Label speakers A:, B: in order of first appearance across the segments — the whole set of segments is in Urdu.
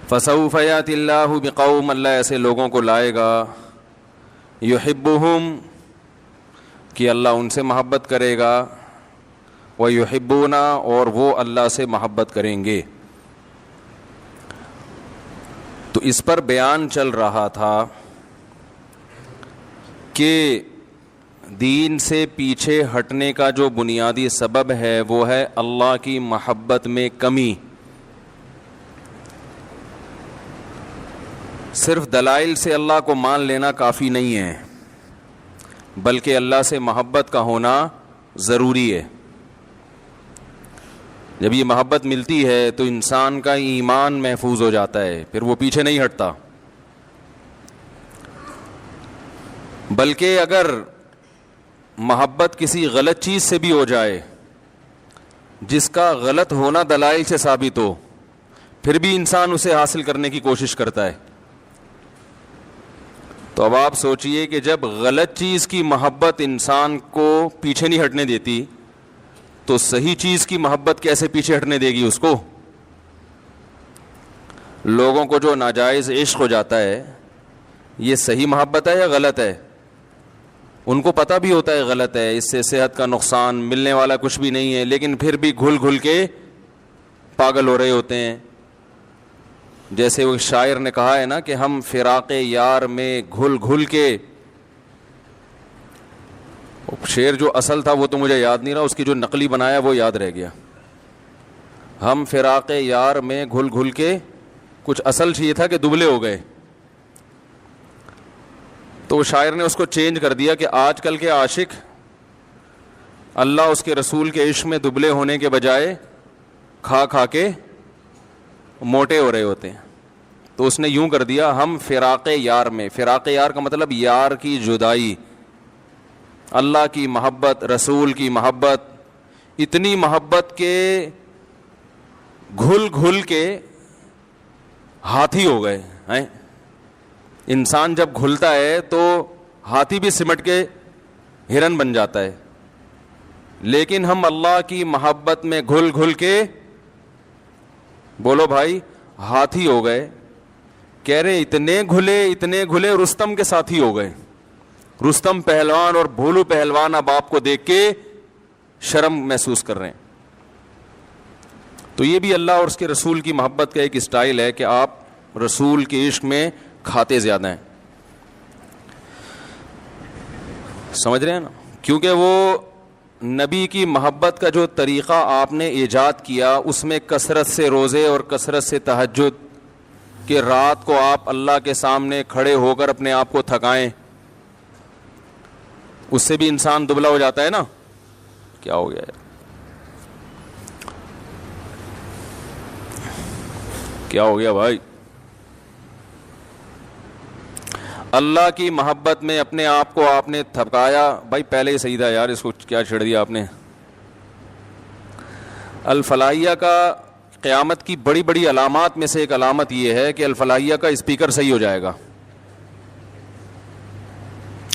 A: فسوف یأتی اللہ بقوم، اللہ ایسے لوگوں کو لائے گا، یحبہم، کہ اللہ ان سے محبت کرے گا، ویحبون، اور وہ اللہ سے محبت کریں گے۔ تو اس پر بیان چل رہا تھا کہ دین سے پیچھے ہٹنے کا جو بنیادی سبب ہے وہ ہے اللہ کی محبت میں کمی۔ صرف دلائل سے اللہ کو مان لینا کافی نہیں ہے، بلکہ اللہ سے محبت کا ہونا ضروری ہے۔ جب یہ محبت ملتی ہے تو انسان کا ایمان محفوظ ہو جاتا ہے، پھر وہ پیچھے نہیں ہٹتا۔ بلکہ اگر محبت کسی غلط چیز سے بھی ہو جائے جس کا غلط ہونا دلائل سے ثابت ہو، پھر بھی انسان اسے حاصل کرنے کی کوشش کرتا ہے۔ تو اب آپ سوچئے کہ جب غلط چیز کی محبت انسان کو پیچھے نہیں ہٹنے دیتی تو صحیح چیز کی محبت کیسے پیچھے ہٹنے دے گی اس کو؟ لوگوں کو جو ناجائز عشق ہو جاتا ہے، یہ صحیح محبت ہے یا غلط ہے؟ ان کو پتہ بھی ہوتا ہے غلط ہے، اس سے صحت کا نقصان، ملنے والا کچھ بھی نہیں ہے، لیکن پھر بھی گھل گھل کے پاگل ہو رہے ہوتے ہیں۔ جیسے وہ شاعر نے کہا ہے نا کہ ہم فراق یار میں گھل گھل کے، شعر جو اصل تھا وہ تو مجھے یاد نہیں رہا، اس کی جو نقلی بنایا وہ یاد رہ گیا۔ ہم فراق یار میں گھل گھل کے، کچھ اصل یہ تھا کہ دبلے ہو گئے، تو شاعر نے اس کو چینج کر دیا کہ آج کل کے عاشق اللہ اس کے رسول کے عشق میں دبلے ہونے کے بجائے کھا کھا کے موٹے ہو رہے ہوتے ہیں۔ تو اس نے یوں کر دیا، ہم فراق یار میں، فراق یار کا مطلب یار کی جدائی، اللہ کی محبت، رسول کی محبت، اتنی محبت کے گھل گھل کے ہاتھی ہو گئے ہیں۔ انسان جب گھلتا ہے تو ہاتھی بھی سمٹ کے ہرن بن جاتا ہے، لیکن ہم اللہ کی محبت میں گھل گھل کے، بولو بھائی، ہاتھی ہو گئے۔ کہہ رہے اتنے گھلے رستم کے ساتھی ہو گئے۔ رستم پہلوان اور بھولو پہلوان اب آپ کو دیکھ کے شرم محسوس کر رہے ہیں۔ تو یہ بھی اللہ اور اس کے رسول کی محبت کا ایک اسٹائل ہے کہ آپ رسول کے عشق میں کھاتے زیادہ ہیں، سمجھ رہے ہیں نا؟ کیونکہ وہ نبی کی محبت کا جو طریقہ آپ نے ایجاد کیا، اس میں کثرت سے روزے اور کثرت سے تہجد، کہ رات کو آپ اللہ کے سامنے کھڑے ہو کر اپنے آپ کو تھکائیں، اس سے بھی انسان دبلا ہو جاتا ہے نا۔ کیا ہو گیا ہے؟ کیا ہو گیا بھائی؟ اللہ کی محبت میں اپنے آپ کو آپ نے تھکایا، بھائی پہلے ہی صحیح تھا یار، اس کو کیا چھڑ دیا آپ نے؟ الفلاحیہ کا قیامت کی بڑی بڑی علامات میں سے ایک علامت یہ ہے کہ الفلاحیہ کا اسپیکر صحیح ہو جائے گا۔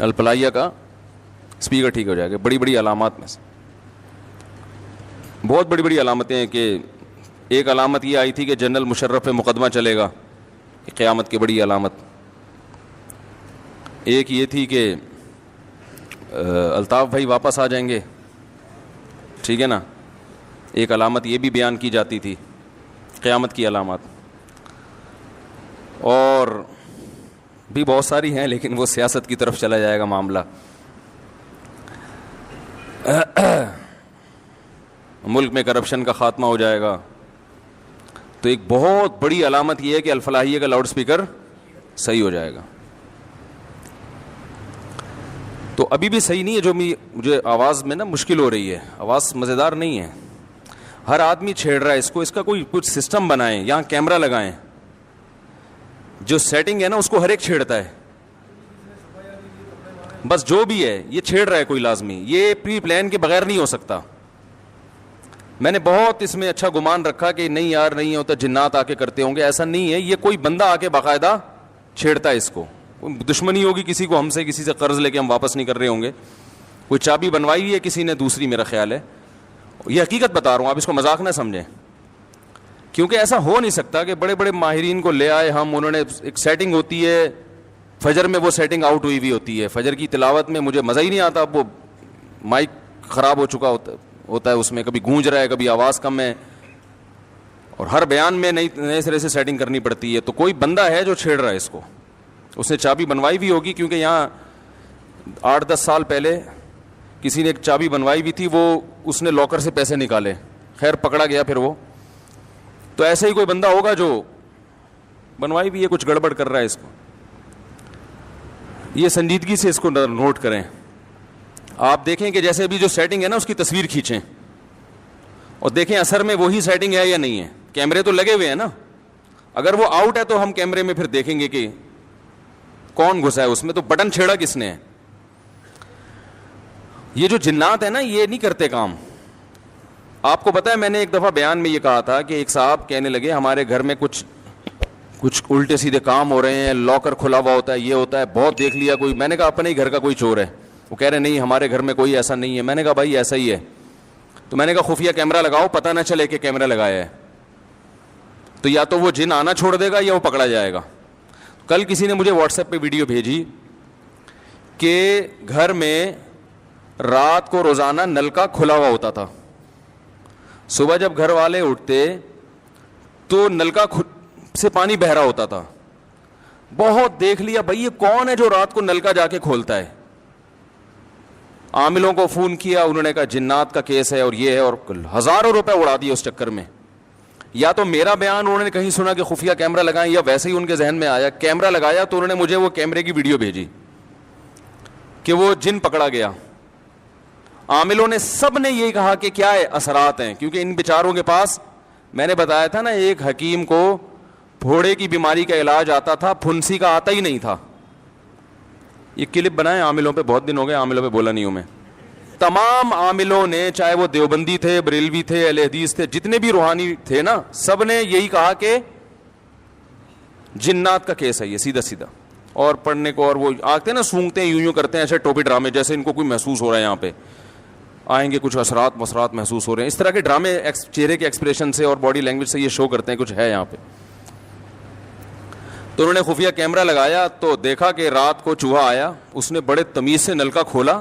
A: الفلاحیہ کا اسپیکر ٹھیک ہو جائے گا، بڑی بڑی علامات میں سے بہت بڑی بڑی علامتیں ہیں۔ کہ ایک علامت یہ آئی تھی کہ جنرل مشرف پہ مقدمہ چلے گا، قیامت کی بڑی علامت۔ ایک یہ تھی کہ الطاف بھائی واپس آ جائیں گے، ٹھیک ہے نا۔ ایک علامت یہ بھی بیان کی جاتی تھی قیامت کی علامات، اور بھی بہت ساری ہیں، لیکن وہ سیاست کی طرف چلا جائے گا معاملہ۔ ملک میں کرپشن کا خاتمہ ہو جائے گا۔ تو ایک بہت بڑی علامت یہ ہے کہ الفلاحیہ کا لاؤڈ سپیکر صحیح ہو جائے گا۔ تو ابھی بھی صحیح نہیں ہے، جو مجھے آواز میں نا مشکل ہو رہی ہے، آواز مزیدار نہیں ہے، ہر آدمی چھیڑ رہا ہے اس کو۔ اس کا کوئی کچھ سسٹم بنائیں، یہاں کیمرہ لگائیں، جو سیٹنگ ہے نا اس کو ہر ایک چھیڑتا ہے، بس جو بھی ہے یہ چھیڑ رہا ہے کوئی لازمی، یہ پری پلان کے بغیر نہیں ہو سکتا۔ میں نے بہت اس میں اچھا گمان رکھا کہ نہیں یار نہیں ہوتا، جنات آ کے کرتے ہوں گے، ایسا نہیں ہے، یہ کوئی بندہ آ کے باقاعدہ چھیڑتا ہے اس کو۔ دشمنی ہوگی کسی کو ہم سے، کسی سے قرض لے کے ہم واپس نہیں کر رہے ہوں گے، کوئی چابی بنوائی ہوئی ہے کسی نے دوسری، میرا خیال ہے، یہ حقیقت بتا رہا ہوں، آپ اس کو مذاق نہ سمجھیں۔ کیونکہ ایسا ہو نہیں سکتا کہ بڑے بڑے ماہرین کو لے آئے ہم, انہوں نے ایک سیٹنگ ہوتی ہے فجر میں, وہ سیٹنگ آؤٹ ہوئی ہوتی ہے, فجر کی تلاوت میں مجھے مزہ ہی نہیں آتا, وہ مائک خراب ہو چکا ہوتا ہے اس میں, کبھی گونج رہا ہے, کبھی آواز کم ہے, اور ہر بیان میں نئے سرے سے سیٹنگ کرنی پڑتی ہے. تو کوئی بندہ ہے جو چھیڑ رہا ہے اس کو, اس نے چابی بنوائی بھی ہوگی, کیونکہ یہاں 8-10 سال پہلے کسی نے ایک چابی بنوائی بھی تھی, وہ اس نے لاکر سے پیسے نکالے, خیر پکڑا گیا پھر وہ. تو ایسا ہی کوئی بندہ ہوگا جو بنوائی بھی ہے, کچھ گڑبڑ کر رہا ہے اس کو. یہ سنجیدگی سے اس کو نوٹ کریں. آپ دیکھیں کہ جیسے ابھی جو سیٹنگ ہے نا اس کی تصویر کھینچیں اور دیکھیں اثر میں وہی سیٹنگ ہے یا نہیں ہے. کیمرے تو لگے ہوئے ہیں نا, اگر وہ آؤٹ ہے تو ہم کیمرے میں پھر دیکھیں گے کہ کون گھسا ہے اس میں, تو بٹن چھیڑا کس نے ہے. یہ جو جنات ہیں نا یہ نہیں کرتے کام. آپ کو پتا ہے میں نے ایک دفعہ بیان میں یہ کہا تھا کہ ایک صاحب کہنے لگے ہمارے گھر میں کچھ الٹے سیدھے کام ہو رہے ہیں, لاکر کھلا ہوا ہوتا ہے, یہ ہوتا ہے, بہت دیکھ لیا کوئی. میں نے کہا اپنے ہی گھر کا کوئی چور ہے. وہ کہہ رہے نہیں ہمارے گھر میں کوئی ایسا نہیں ہے. میں نے کہا بھائی ایسا ہی ہے. تو میں نے کہا خفیہ کیمرہ لگاؤ, پتہ نہ چلے کہ کیمرہ لگایا ہے, تو یا تو وہ جن آنا چھوڑ دے گا یا وہ پکڑا جائے گا. کل کسی نے مجھے واٹس ایپ پہ ویڈیو بھیجی کہ گھر میں رات کو روزانہ نل کا کھلا ہوا ہوتا تھا, صبح جب گھر والے اٹھتے تو نل کا سے پانی بہ رہا ہوتا تھا. بہت دیکھ لیا بھائی یہ کون ہے جو رات کو نل کا جا کے کھولتا ہے. عاملوں کو فون کیا, انہوں نے کہا جنات کا کیس ہے اور یہ ہے, اور ہزاروں روپے اڑا دیے اس چکر میں. یا تو میرا بیان انہوں نے کہیں سنا کہ خفیہ کیمرہ لگائیں, یا ویسے ہی ان کے ذہن میں آیا کیمرہ لگایا تو انہوں نے مجھے وہ کیمرے کی ویڈیو بھیجی کہ وہ جن پکڑا گیا. عاملوں نے سب نے یہی کہا کہ کیا ہے اثرات ہیں, کیونکہ ان بیچاروں کے پاس, میں نے بتایا تھا نا ایک حکیم کو پھوڑے کی بیماری کا علاج آتا تھا, پھنسی کا آتا ہی نہیں تھا. یہ کلپ بنائے عاملوں پہ, بہت دن ہو گئے عاملوں پہ بولا نہیں ہوں میں. تمام عاملوں نے, چاہے وہ دیوبندی تھے, بریلوی تھے, اہل حدیث تھے, جتنے بھی روحانی تھے نا, سب نے یہی کہا کہ جنات کا کیس ہے یہ, سیدھا سیدھا. اور پڑھنے کو, اور وہ آتے ہیں نا سونگتے ہیں, یوں کرتے ہیں ایسے ٹوپی ڈرامے جیسے ان کو کوئی محسوس ہو رہا ہے, یہاں پہ آئیں گے کچھ اثرات محسوس ہو رہے ہیں. اس طرح کے ڈرامے چہرے کے ایکسپریشن سے اور باڈی لینگویج سے یہ شو کرتے ہیں کچھ ہے یہاں پہ. تو انہوں نے خفیہ کیمرہ لگایا تو دیکھا کہ رات کو چوہا آیا, اس نے بڑے تمیز سے نل کا کھولا,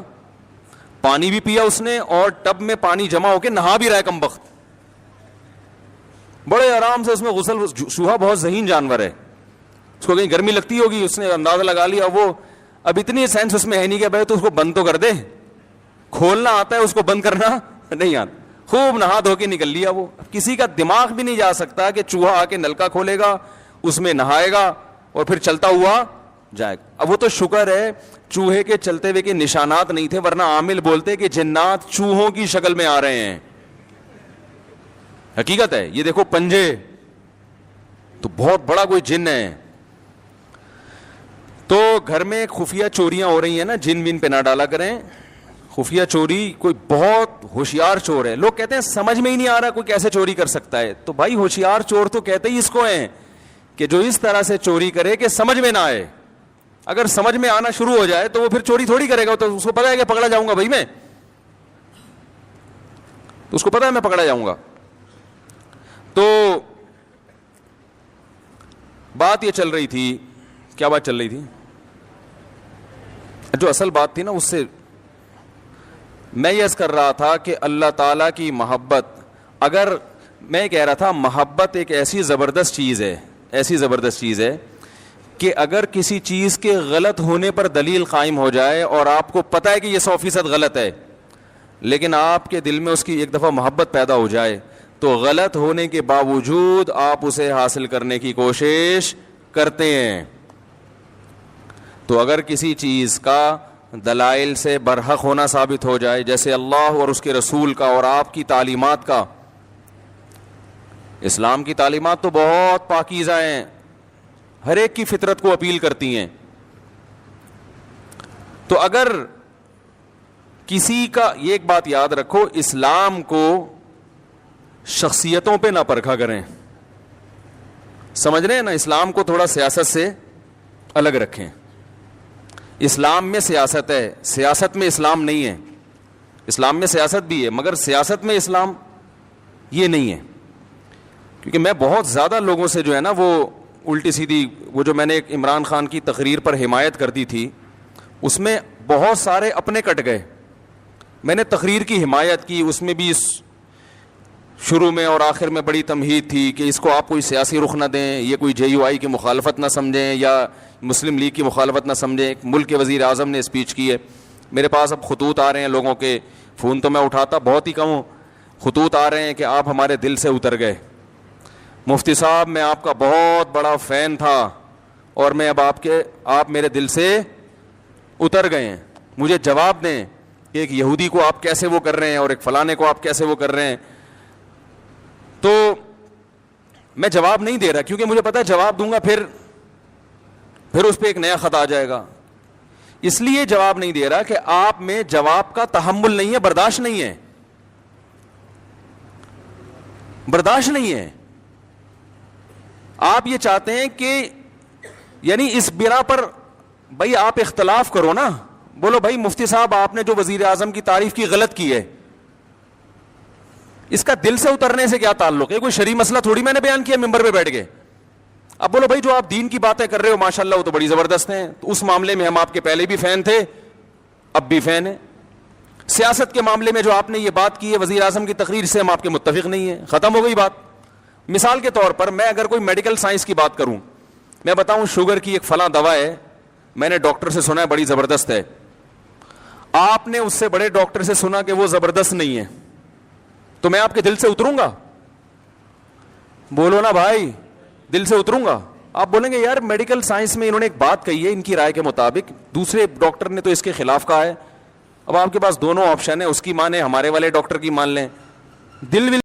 A: پانی بھی پیا اس نے, اور ٹب میں پانی جمع ہو کے نہا بھی رہا ہے کمبخت, بڑے آرام سے اس میں غسل. چوہا بہت ذہین جانور ہے, اس کو کہیں گرمی لگتی ہوگی, اس نے اندازہ لگا لیا. وہ اب اتنی سینس اس میں ہے نہیں کہ بھائی تو اس کو بند تو کر دے, کھولنا آتا ہے اس کو, بند کرنا نہیں آتا. خوب نہا دھو کے نکل لیا. وہ کسی کا دماغ بھی نہیں جا سکتا کہ چوہا آ کے نل کا کھولے گا, اس میں نہائے گا اور پھر چلتا ہوا جائے گا. اب وہ تو شکر ہے چوہے کے چلتے ہوئے کے نشانات نہیں تھے, ورنہ عامل بولتے کہ جنات چوہوں کی شکل میں آ رہے ہیں. حقیقت ہے یہ, دیکھو پنجے, تو بہت بڑا کوئی جن ہے. تو گھر میں خفیہ چوریاں ہو رہی ہیں نا, جن ون پہ نہ ڈالا کریں. خفیہ چوری کوئی بہت ہوشیار چور ہے, لوگ کہتے ہیں سمجھ میں ہی نہیں آ رہا کوئی کیسے چوری کر سکتا ہے. تو بھائی ہوشیار چور تو کہتے ہی اس کو ہیں کہ جو اس طرح سے چوری کرے کہ سمجھ میں نہ آئے. اگر سمجھ میں آنا شروع ہو جائے تو وہ پھر چوری تھوڑی کرے گا, تو اس کو پتا ہے کہ پکڑا جاؤں گا بھائی میں, تو اس کو پتا ہے میں پکڑا جاؤں گا. تو بات یہ چل رہی تھی, کیا بات چل رہی تھی, جو اصل بات تھی نا, اس سے میں یہ کر رہا تھا کہ اللہ تعالیٰ کی محبت, اگر میں کہہ رہا تھا محبت ایک ایسی زبردست چیز ہے, ایسی زبردست چیز ہے کہ اگر کسی چیز کے غلط ہونے پر دلیل قائم ہو جائے اور آپ کو پتہ ہے کہ یہ 100% غلط ہے, لیکن آپ کے دل میں اس کی ایک دفعہ محبت پیدا ہو جائے, تو غلط ہونے کے باوجود آپ اسے حاصل کرنے کی کوشش کرتے ہیں. تو اگر کسی چیز کا دلائل سے برحق ہونا ثابت ہو جائے, جیسے اللہ اور اس کے رسول کا اور آپ کی تعلیمات کا, اسلام کی تعلیمات تو بہت پاکیزہ ہیں, ہر ایک کی فطرت کو اپیل کرتی ہیں. تو اگر کسی کا, یہ ایک بات یاد رکھو, اسلام کو شخصیتوں پہ نہ پرکھا کریں, سمجھ رہے ہیں نا, اسلام کو تھوڑا سیاست سے الگ رکھیں. اسلام میں سیاست ہے, سیاست میں اسلام نہیں ہے. اسلام میں سیاست بھی ہے مگر سیاست میں اسلام یہ نہیں ہے. کیونکہ میں بہت زیادہ لوگوں سے جو ہے نا وہ الٹی سیدھی, وہ جو میں نے ایک عمران خان کی تقریر پر حمایت کر دی تھی, اس میں بہت سارے اپنے کٹ گئے. میں نے تقریر کی حمایت کی, اس میں بھی شروع میں اور آخر میں بڑی تمہید تھی کہ اس کو آپ کوئی سیاسی رخ نہ دیں, یہ کوئی JUI کی مخالفت نہ سمجھیں یا مسلم لیگ کی مخالفت نہ سمجھیں. ایک ملک کے وزیر اعظم نے اسپیچ کی ہے. میرے پاس اب خطوط آ رہے ہیں لوگوں کے, فون تو میں اٹھاتا بہت ہی کم ہوں, خطوط آ رہے ہیں کہ آپ ہمارے دل سے اتر گئے. مفتی صاحب میں آپ کا بہت بڑا فین تھا اور میں اب آپ میرے دل سے اتر گئے ہیں, مجھے جواب دیں کہ ایک یہودی کو آپ کیسے وہ کر رہے ہیں اور ایک فلانے کو آپ کیسے وہ کر رہے ہیں. تو میں جواب نہیں دے رہا کیونکہ مجھے پتا ہے جواب دوں گا پھر اس پہ ایک نیا خط آ جائے گا. اس لیے جواب نہیں دے رہا کہ آپ میں جواب کا تحمل نہیں ہے, برداشت نہیں ہے, برداشت نہیں ہے. آپ یہ چاہتے ہیں کہ یعنی اس بنا پر بھائی آپ اختلاف کرو نا, بولو بھائی مفتی صاحب آپ نے جو وزیر اعظم کی تعریف کی غلط کی ہے, اس کا دل سے اترنے سے کیا تعلق ہے؟ کوئی شرعی مسئلہ تھوڑی میں نے بیان کیا ممبر پہ بیٹھ کے. اب بولو بھائی جو آپ دین کی باتیں کر رہے ہو ماشاءاللہ وہ تو بڑی زبردست ہیں, تو اس معاملے میں ہم آپ کے پہلے بھی فین تھے, اب بھی فین ہیں. سیاست کے معاملے میں جو آپ نے یہ بات کی ہے وزیر اعظم کی تقریر سے ہم آپ کے متفق نہیں ہیں, ختم ہو گئی بات. مثال کے طور پر میں اگر کوئی میڈیکل سائنس کی بات کروں, میں بتاؤں شوگر کی ایک فلاں دوا ہے, میں نے ڈاکٹر سے سنا ہے بڑی زبردست ہے, آپ نے اس سے بڑے ڈاکٹر سے سنا کہ وہ زبردست نہیں ہے, تو میں آپ کے دل سے اتروں گا؟ بولو نا بھائی, دل سے اتروں گا؟ آپ بولیں گے یار میڈیکل سائنس میں انہوں نے ایک بات کہی ہے ان کی رائے کے مطابق, دوسرے ڈاکٹر نے تو اس کے خلاف کہا ہے. اب آپ کے پاس دونوں آپشن ہے, اس کی مانیں ہمارے والے ڈاکٹر کی مان لیں, دل